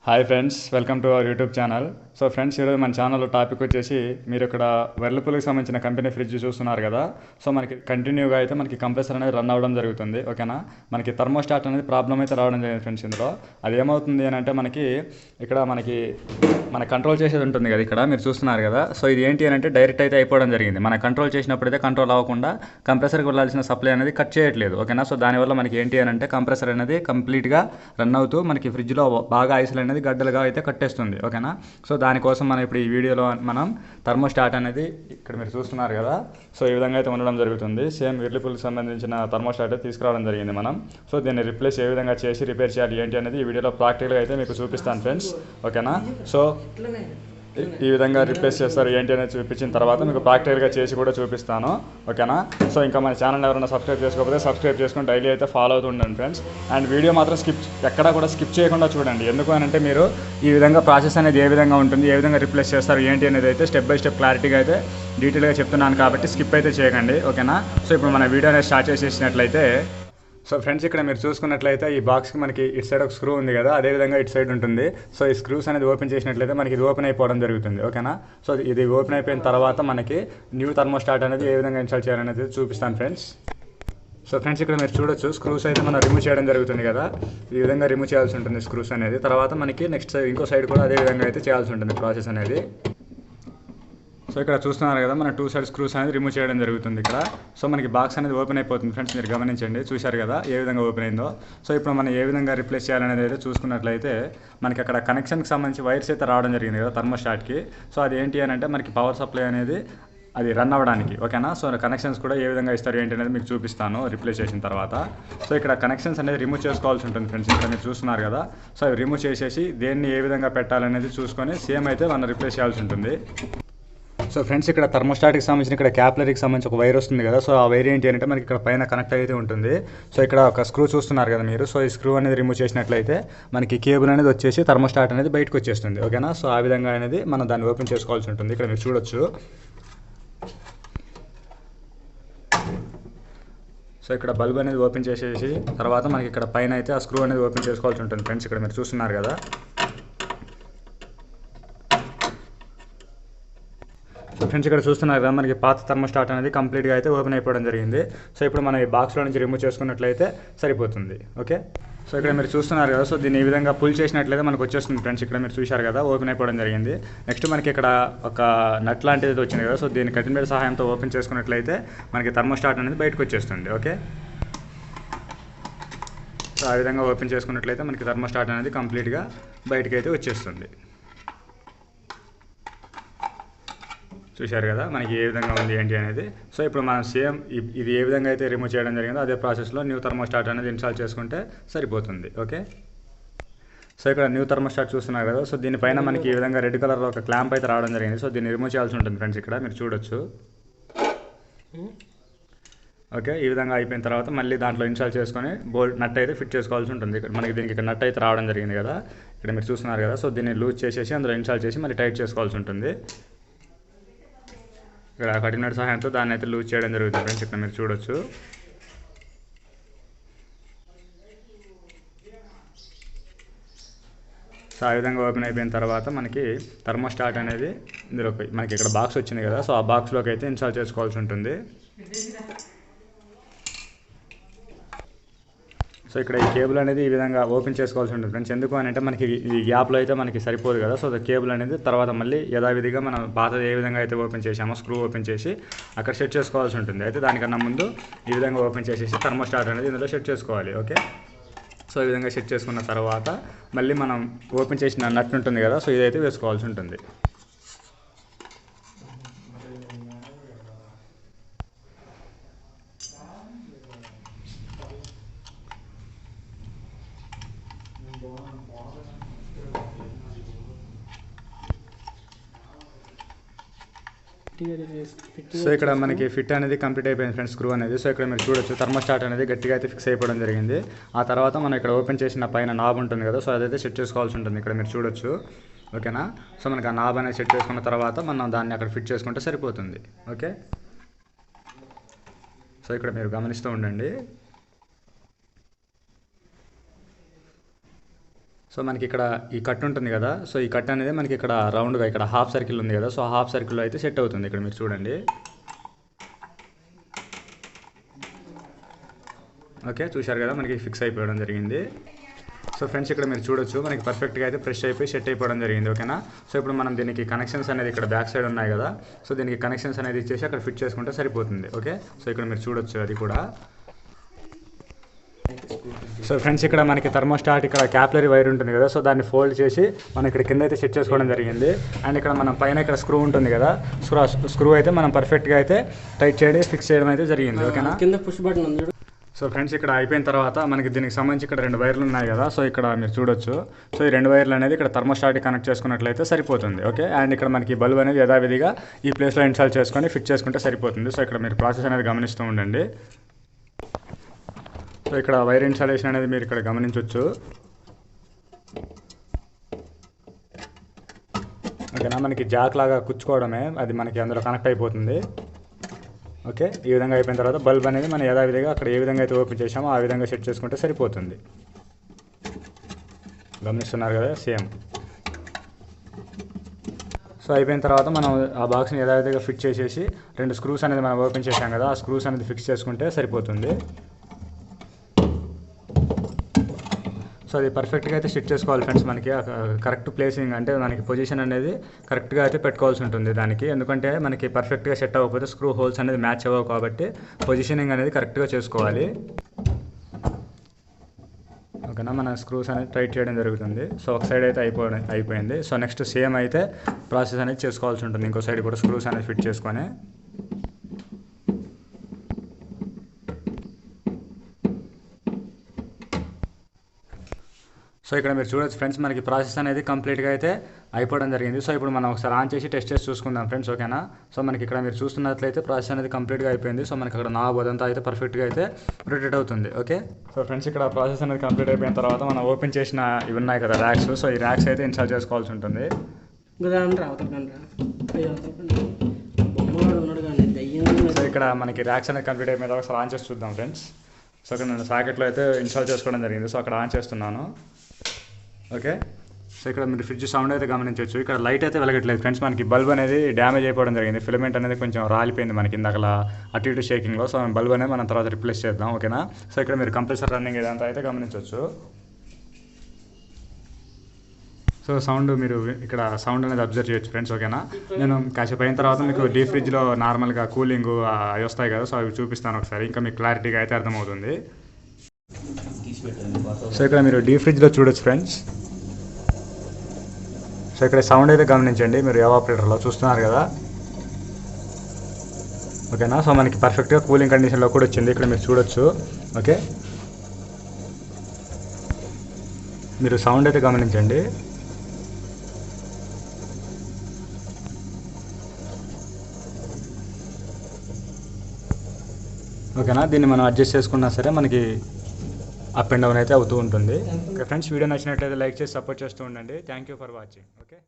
Hi friends, welcome to our YouTube channel. So friends, ఈరోజు మన ఛానల్లో టాపిక్ వచ్చేసి మీరు ఇక్కడ వెర్లపూల్కి సంబంధించిన కంపెనీ ఫ్రిడ్జ్ చూస్తున్నారు కదా. సో మనకి కంటిన్యూగా అయితే మనకి కంప్రెసర్ అనేది రన్ అవ్వడం జరుగుతుంది. ఓకేనా, మనకి థర్మోస్టాట్ అనేది ప్రాబ్లం అయితే రావడం జరిగింది ఫ్రెండ్స్. ఇందులో అది ఏమవుతుంది అని అంటే మనకి మన కంట్రోల్ చేసేది ఉంటుంది కదా, ఇక్కడ మీరు చూస్తున్నారు కదా. సో ఇది ఏంటి అని అంటే డైరెక్ట్ అయితే అయిపోవడం జరిగింది. మన కంట్రోల్ చేసినప్పుడు అయితే కంట్రోల్ అవ్వకుండా కంప్రెసర్కి వెళ్ళాల్సిన సప్లై అనేది కట్ చేయట్లేదు. ఓకేనా, సో దానివల్ల మనకి ఏంటి అని అంటే కంప్రెసర్ అనేది కంప్లీట్గా రన్ అవుతూ మనకి ఫ్రిడ్జ్లో బాగా ఐస్లు అనేది గడ్డలుగా అయితే కట్టేస్తుంది. ఓకేనా, సో దానికోసం మనం ఇప్పుడు ఈ వీడియోలో మనం థర్మోస్టాట్ అనేది ఇక్కడ మీరు చూస్తున్నారు కదా. సో ఈ విధంగా అయితే ఉండడం జరుగుతుంది. సేమ్ విర్లిపూల్కి సంబంధించిన థర్మోస్టాట్ అయితే తీసుకురావడం జరిగింది మనం. సో దీన్ని రిప్లేస్ ఏ విధంగా చేసి రిపేర్ చేయాలి ఏంటి అనేది ఈ వీడియోలో ప్రాక్టికల్గా అయితే మీకు చూపిస్తాను ఫ్రెండ్స్. ఓకేనా, సో ఈ విధంగా రిప్లేస్ చేస్తారు ఏంటి అనేది చూపించిన తర్వాత మీకు ప్రాక్టికల్గా చేసి కూడా చూపిస్తాను. ఓకేనా, సో ఇంకా మన ఛానల్ ఎవరైనా సబ్స్క్రైబ్ చేసుకోకపోతే సబ్స్క్రైబ్ చేసుకొని డైలీ అయితే ఫాలో అవుతూ ఉండండి ఫ్రెండ్స్. అండ్ వీడియో మాత్రం ఎక్కడా కూడా స్కిప్ చేయకుండా చూడండి. ఎందుకు అని అంటే మీరు ఈ విధంగా ప్రాసెస్ అనేది ఏ విధంగా ఉంటుంది, ఏ విధంగా రిప్లేస్ చేస్తారు ఏంటి అనేది అయితే స్టెప్ బై స్టెప్ క్లారిటీగా అయితే డీటెయిల్గా చెప్తున్నాను కాబట్టి స్కిప్ అయితే చేయకండి. ఓకేనా, సో ఇప్పుడు మన వీడియో అనేది స్టార్ట్ చేసేసినట్లయితే, సో ఫ్రెండ్స్ ఇక్కడ మీరు చూసుకున్నట్లయితే ఈ బాక్స్కి మనకి ఇటు సైడ్ ఒక స్క్రూ ఉంది కదా, అదేవిధంగా ఇటు సైడ్ ఉంటుంది. సో ఈ స్క్రూస్ అనేది ఓపెన్ చేసినట్లయితే మనకి ఇది ఓపెన్ అయిపోవడం జరుగుతుంది. ఓకేనా, సో ఇది ఓపెన్ అయిపోయిన తర్వాత మనకి న్యూ థర్మోస్టాట్ అనేది ఏ విధంగా ఇన్స్టాల్ చేయాలనేది చూపిస్తాను ఫ్రెండ్స్. సో ఫ్రెండ్స్ ఇక్కడ మీరు చూడొచ్చు, స్క్రూస్ అయితే మనం రిమూవ్ చేయడం జరుగుతుంది కదా. ఈ విధంగా రిమూవ్ చేయాల్సి ఉంటుంది స్క్రూస్ అనేది. తర్వాత మనకి నెక్స్ట్ ఇంకో సైడ్ కూడా అదే విధంగా అయితే చేయాల్సి ఉంటుంది ప్రాసెస్ అనేది. సో ఇక్కడ చూస్తున్నారు కదా, మన 2 సైడ్ స్క్రూస్ అనేది రిమూవ్ చేయడం జరుగుతుంది ఇక్కడ. సో మనకి బాక్స్ అనేది ఓపెన్ అయిపోతుంది ఫ్రెండ్స్, మీరు గమనించండి. చూశారు కదా ఏ విధంగా ఓపెన్ అయిందో. సో ఇప్పుడు మనం ఏ విధంగా రిప్లేస్ చేయాలనేది అయితే చూసుకున్నట్లయితే మనకి అక్కడ కనెక్షన్కి సంబంధించి వైర్స్ అయితే రావడం జరిగింది కదా థర్మోస్టాట్కి. సో అది ఏంటి అని అంటే మనకి పవర్ సప్లై అనేది అది రన్ అవ్వడానికి. ఓకేనా, సో కనెక్షన్స్ కూడా ఏ విధంగా ఇస్తారు ఏంటి అనేది మీకు చూపిస్తాను రిప్లేస్ చేసిన తర్వాత. సో ఇక్కడ కనెక్షన్స్ అనేది రిమూవ్ చేసుకోవాల్సి ఉంటుంది ఫ్రెండ్స్, ఇక్కడ మీరు చూస్తున్నారు కదా. సో అవి రిమూవ్ చేసేసి దేన్ని ఏ విధంగా పెట్టాలనేది చూసుకొని సేమ్ అయితే మనం రిప్లేస్ చేయాల్సి ఉంటుంది. సో ఫ్రెండ్స్ ఇక్కడ థర్మోస్టాట్కి సంబంధించిన ఇక్కడ క్యాప్లరీకి సంబంధించి ఒక వైర్ వస్తుంది కదా. సో ఆ వైర్ ఏంటి అంటే మనకి ఇక్కడ పైన కనెక్ట్ అయితే ఉంటుంది. సో ఇక్కడ ఒక స్క్రూ చూస్తున్నారు కదా మీరు. సో ఈ స్క్రూ అనేది రిమూవ్ చేసినట్లయితే మనకి కేబుల్ అనేది వచ్చేసి థర్మోస్టాట్ అనేది బయటకు వచ్చేస్తుంది. ఓకేనా, సో ఆ విధంగా అనేది మనం దాన్ని ఓపెన్ చేసుకోవాల్సి ఉంటుంది. ఇక్కడ మీరు చూడొచ్చు. సో ఇక్కడ బల్బ్ అనేది ఓపెన్ చేసేసి తర్వాత మనకి ఇక్కడ పైన అయితే ఆ స్క్రూ అనేది ఓపెన్ చేసుకోవాల్సి ఉంటుంది ఫ్రెండ్స్, ఇక్కడ మీరు చూస్తున్నారు కదా. సో ఫ్రెండ్స్ ఇక్కడ చూస్తున్నారు కదా, మనకి పాత థర్మోస్టాట్ అనేది కంప్లీట్గా అయితే ఓపెన్ అయిపోవడం జరిగింది. సో ఇప్పుడు మనం ఈ బాక్స్లో నుంచి రిమూవ్ చేసుకున్నట్లయితే సరిపోతుంది. ఓకే, సో ఇక్కడ మీరు చూస్తున్నారు కదా. సో దీన్ని ఈ విధంగా పుల్ చేసినట్లయితే మనకు వచ్చేస్తుంది ఫ్రెండ్స్. ఇక్కడ మీరు చూశారు కదా ఓపెన్ అయిపోవడం జరిగింది. నెక్స్ట్ మనకి ఇక్కడ ఒక నట్ లాంటిది వచ్చింది కదా. సో దీన్ని కటింగ్ బెల్ట్ సహాయంతో ఓపెన్ చేసుకున్నట్లయితే మనకి థర్మోస్టాట్ అనేది బయటకు వచ్చేస్తుంది. ఓకే, సో ఆ విధంగా ఓపెన్ చేసుకున్నట్లయితే మనకి థర్మోస్టాట్ అనేది కంప్లీట్గా బయటకు అయితే వచ్చేస్తుంది. చూశారు కదా మనకి ఏ విధంగా ఉంది ఏంటి అనేది. సో ఇప్పుడు మనం సేమ్ ఇది ఏ విధంగా అయితే రిమూవ్ చేయడం జరిగిందో అదే ప్రాసెస్లో న్యూ థర్మోస్టాట్ అనేది ఇన్స్టాల్ చేసుకుంటే సరిపోతుంది. ఓకే, సో ఇక్కడ న్యూ థర్మోస్టాట్ చూస్తున్నారు కదా. సో దీనిపైన మనకి ఈ విధంగా రెడ్ కలర్లో ఒక క్లాంప్ అయితే రావడం జరిగింది. సో దీన్ని రిమూవ్ చేయాల్సి ఉంటుంది ఫ్రెండ్స్, ఇక్కడ మీరు చూడొచ్చు. ఓకే, ఈ విధంగా అయిపోయిన తర్వాత మళ్ళీ దాంట్లో ఇన్స్టాల్ చేసుకొని బోల్ట్ నట్ అయితే ఫిట్ చేసుకోవాల్సి ఉంటుంది. ఇక్కడ మనకి దీనికి ఇక్కడ నట్ అయితే రావడం జరిగింది కదా, ఇక్కడ మీరు చూస్తున్నారు కదా. సో దీన్ని లూజ్ చేసేసి అందులో ఇన్స్టాల్ చేసి మళ్ళీ టైట్ చేసుకోవాల్సి ఉంటుంది. ఇక్కడ కటింగ్ నట్ సహాయంతో దాన్ని అయితే లూజ్ చేయడం జరుగుతుంది ఫ్రెండ్స్, ఇక్కడ మీరు చూడొచ్చు. సో ఆ విధంగా ఓపెన్ అయిపోయిన తర్వాత మనకి థర్మోస్టాట్ అనేది ఇందులోకి మనకి ఇక్కడ బాక్స్ వచ్చింది కదా. సో ఆ బాక్స్లోకి అయితే ఇన్స్టాల్ చేసుకోవాల్సి ఉంటుంది. సో ఇక్కడ ఈ కేబుల్ అనేది ఈ విధంగా ఓపెన్ చేసుకోవాల్సి ఉంటుంది ఫ్రెండ్స్. ఎందుకు అని అంటే మనకి ఈ గ్యాప్లో అయితే మనకి సరిపోదు కదా. సో కేబుల్ అనేది తర్వాత మళ్ళీ యథావిధిగా మనం పాతది ఏ విధంగా అయితే ఓపెన్ చేసామో స్క్రూ ఓపెన్ చేసి అక్కడ సెట్ చేసుకోవాల్సి ఉంటుంది. అయితే దానికన్నా ముందు ఈ విధంగా ఓపెన్ చేసేసి థర్మోస్టాట్ అనేది ఇందులో సెట్ చేసుకోవాలి. ఓకే, సో ఈ విధంగా సెట్ చేసుకున్న తర్వాత మళ్ళీ మనం ఓపెన్ చేసిన నట్ ఉంటుంది కదా. సో ఇదైతే వేసుకోవాల్సి ఉంటుంది. సో ఇక్కడ మనకి ఫిట్ అనేది కంప్లీట్ అయిపోయింది ఫ్రెండ్స్, స్క్రూ అనేది. సో ఇక్కడ మీరు చూడొచ్చు థర్మోస్టాట్ అనేది గట్టిగా అయితే ఫిక్స్ అయిపోవడం జరిగింది. ఆ తర్వాత మనం ఇక్కడ ఓపెన్ చేసిన పైన నాబ్ ఉంటుంది కదా. సో అదైతే సెట్ చేసుకోవాల్సి ఉంటుంది, ఇక్కడ మీరు చూడొచ్చు. ఓకేనా, సో మనకి ఆ నాబ్ అనేది సెట్ చేసుకున్న తర్వాత మనం దాన్ని అక్కడ ఫిట్ చేసుకుంటే సరిపోతుంది. ఓకే, సో ఇక్కడ మీరు గమనిస్తూ ఉండండి. సో మనకి ఇక్కడ ఈ కట్ ఉంటుంది కదా, సో ఈ కట్ అనేది మనకి ఇక్కడ రౌండ్గా ఇక్కడ హాఫ్ సర్కిల్ ఉంది కదా, సో ఆ హాఫ్ సర్కిల్లో అయితే సెట్ అవుతుంది. ఇక్కడ మీరు చూడండి. ఓకే, చూశారు కదా, మనకి ఫిక్స్ అయిపోవడం జరిగింది. సో ఫ్రెండ్స్ ఇక్కడ మీరు చూడొచ్చు, మనకి పర్ఫెక్ట్గా అయితే ఫ్రెష్ అయిపోయి సెట్ అయిపోవడం జరిగింది. ఓకేనా. సో ఇప్పుడు మనం దీనికి కనెక్షన్స్ అనేది ఇక్కడ బ్యాక్ సైడ్ ఉన్నాయి కదా, సో దీనికి కనెక్షన్స్ అనేది ఇచ్చేసి అక్కడ ఫిట్ చేసుకుంటే సరిపోతుంది. ఓకే, సో ఇక్కడ మీరు చూడొచ్చు అది కూడా. సో ఫ్రెండ్స్ ఇక్కడ మనకి థర్మోస్టాట్ ఇక్కడ క్యాపిలరీ వైర్ ఉంటుంది కదా, సో దాన్ని ఫోల్డ్ చేసి మనం ఇక్కడ కింద అయితే సెట్ చేసుకోవడం జరిగింది. అండ్ ఇక్కడ మనం పైన ఇక్కడ స్క్రూ ఉంటుంది కదా, స్క్రూ అయితే మనం పర్ఫెక్ట్గా అయితే టైట్ చేయడం ఫిక్స్ చేయడం అయితే జరిగింది. ఓకేనా. కింద పుష్ బటన్ ఉంది. సో ఫ్రెండ్స్ ఇక్కడ అయిపోయిన తర్వాత మనకి దీనికి సంబంధించి ఇక్కడ 2 వైర్లు ఉన్నాయి కదా, సో ఇక్కడ మీరు చూడొచ్చు. సో ఈ 2 వైర్లు అనేది ఇక్కడ థర్మోస్టాట్కి కనెక్ట్ చేసుకున్నట్లయితే సరిపోతుంది. ఓకే, అండ్ ఇక్కడ మనకి బల్బ్ అనేది యథావిధిగా ఈ ప్లేస్లో ఇన్స్టాల్ చేసుకొని ఫిట్ చేసుకుంటే సరిపోతుంది. సో ఇక్కడ మీరు ప్రాసెస్ అనేది గమనిస్తూ ఉండండి. సో ఇక్కడ వైర్ ఇన్స్టాలేషన్ అనేది మీరు ఇక్కడ గమనించవచ్చు. ఓకేనా, మనకి జాక్ లాగా కుచ్చుకోవడమే, అది మనకి అందులో కనెక్ట్ అయిపోతుంది. ఓకే, ఈ విధంగా అయిపోయిన తర్వాత బల్బ్ అనేది మనం యథావిధిగా అక్కడ ఏ విధంగా అయితే ఓపెన్ చేసామో ఆ విధంగా సెట్ చేసుకుంటే సరిపోతుంది. గమనిస్తున్నారు కదా, సేమ్. సో అయిపోయిన తర్వాత మనం ఆ బాక్స్ని యథావిధిగా ఫిట్ చేసేసి 2 స్క్రూస్ అనేది మనం ఓపెన్ చేసాం కదా, ఆ స్క్రూస్ అనేది ఫిక్స్ చేసుకుంటే సరిపోతుంది. సో అది పర్ఫెక్ట్గా అయితే సెట్ చేసుకోవాలి ఫ్రెండ్స్. మనకి కరెక్ట్ ప్లేసింగ్ అంటే మనకి పొజిషన్ అనేది కరెక్ట్గా అయితే పెట్టుకోవాల్సి ఉంటుంది దానికి. ఎందుకంటే మనకి పర్ఫెక్ట్గా సెట్ అవ్వకపోతే స్క్రూ హోల్స్ అనేది మ్యాచ్ అవ్వవు, కాబట్టి పొజిషనింగ్ అనేది కరెక్ట్గా చేసుకోవాలి. ఓకేనా, మన స్క్రూస్ అనేది టైట్ చేయడం జరుగుతుంది. సో ఒక సైడ్ అయితే అయిపోయింది. సో నెక్స్ట్ సేమ్ అయితే ప్రాసెస్ అనేది చేసుకోవాల్సి ఉంటుంది. ఇంకో సైడ్ కూడా స్క్రూస్ అనేది ఫిట్ చేసుకొని. సో ఇక్కడ మీరు చూడొచ్చు ఫ్రెండ్స్, మనకి ప్రాసెస్ అనేది కంప్లీట్గా అయితే అయిపోవడం జరిగింది. సో ఇప్పుడు మనం ఒకసారి ఆన్ చేసి టెస్ట్ చేసి చూసుకుందాం ఫ్రెండ్స్. ఓకేనా. సో మనకి ఇక్కడ మీరు చూస్తున్నట్లయితే ప్రాసెస్ అనేది కంప్లీట్గా అయిపోయింది. సో మనకి అక్కడ నాబ్ అదంతా అయితే పర్ఫెక్ట్గా అయితే రొటేట్ అవుతుంది. ఓకే, సో ఫ్రెండ్స్ ఇక్కడ ప్రాసెస్ అనేది కంప్లీట్ అయిపోయిన తర్వాత మనం ఓపెన్ చేసిన ఇవి ఉన్నాయి కదా ర్యాక్స్, సో ఈ ర్యాక్స్ అయితే ఇన్స్టాల్ చేసుకోవాల్సి ఉంటుంది. సో ఇక్కడ మనకి ర్యాక్స్ అనేది కంప్లీట్ అయిపోయిన తర్వాత ఒకసారి ఆన్ చేసి చూద్దాం ఫ్రెండ్స్. సో ఇక్కడ నేను సాకెట్లో అయితే ఇన్స్టాల్ చేసుకోవడం జరిగింది. సో అక్కడ ఆన్ చేస్తున్నాను. ఓకే, సో ఇక్కడ మీరు ఫ్రిడ్జ్ సౌండ్ అయితే గమనించవచ్చు. ఇక్కడ లైట్ అయితే వెలగట్లేదు ఫ్రెండ్స్, మనకి బల్బ్ అనేది డ్యామేజ్ అయిపోవడం జరిగింది. ఫిలమెంట్ అనేది కొంచెం రాలిపోయింది మనకి ఇందాక అటు ఇటు షేకింగ్లో. సో బల్బ్ అనేది మనం తర్వాత రిప్లేస్ చేద్దాం. ఓకేనా. సో ఇక్కడ మీరు కంప్రెసర్ రన్నింగ్ ఇదంతా అయితే గమనించవచ్చు. సో సౌండ్ మీరు ఇక్కడ సౌండ్ అనేది అబ్జర్వ్ చేయొచ్చు ఫ్రెండ్స్. ఓకేనా, నేను కాసేపు అయిన తర్వాత మీకు డీప్ ఫ్రిడ్జ్లో నార్మల్గా కూలింగ్ అవి వస్తాయి కదా, సో అవి చూపిస్తాను ఒకసారి, ఇంకా మీకు క్లారిటీగా అయితే అర్థమవుతుంది. సో ఇక్కడ మీరు డీప్ ఫ్రిడ్జ్లో చూడొచ్చు ఫ్రెండ్స్. సో ఇక్కడ సౌండ్ అయితే గమనించండి, మీరు ఎవాపరేటర్లో చూస్తున్నారు కదా. ఓకేనా, సో మనకి పర్ఫెక్ట్గా కూలింగ్ కండిషన్లో కూడా వచ్చింది. ఇక్కడ మీరు చూడొచ్చు. ఓకే, మీరు సౌండ్ అయితే గమనించండి. ఓకేనా, దీన్ని మనం అడ్జస్ట్ చేసుకున్నా సరే మనకి అప్ అండ్ డౌన్ అయితే అవుతూ ఉంటుంది. ఓకే ఫ్రెండ్స్, వీడియో నచ్చినట్లయితే లైక్ చేసి సపోర్ట్ చేస్తూ ఉండండి. Thank you for watching. Okay.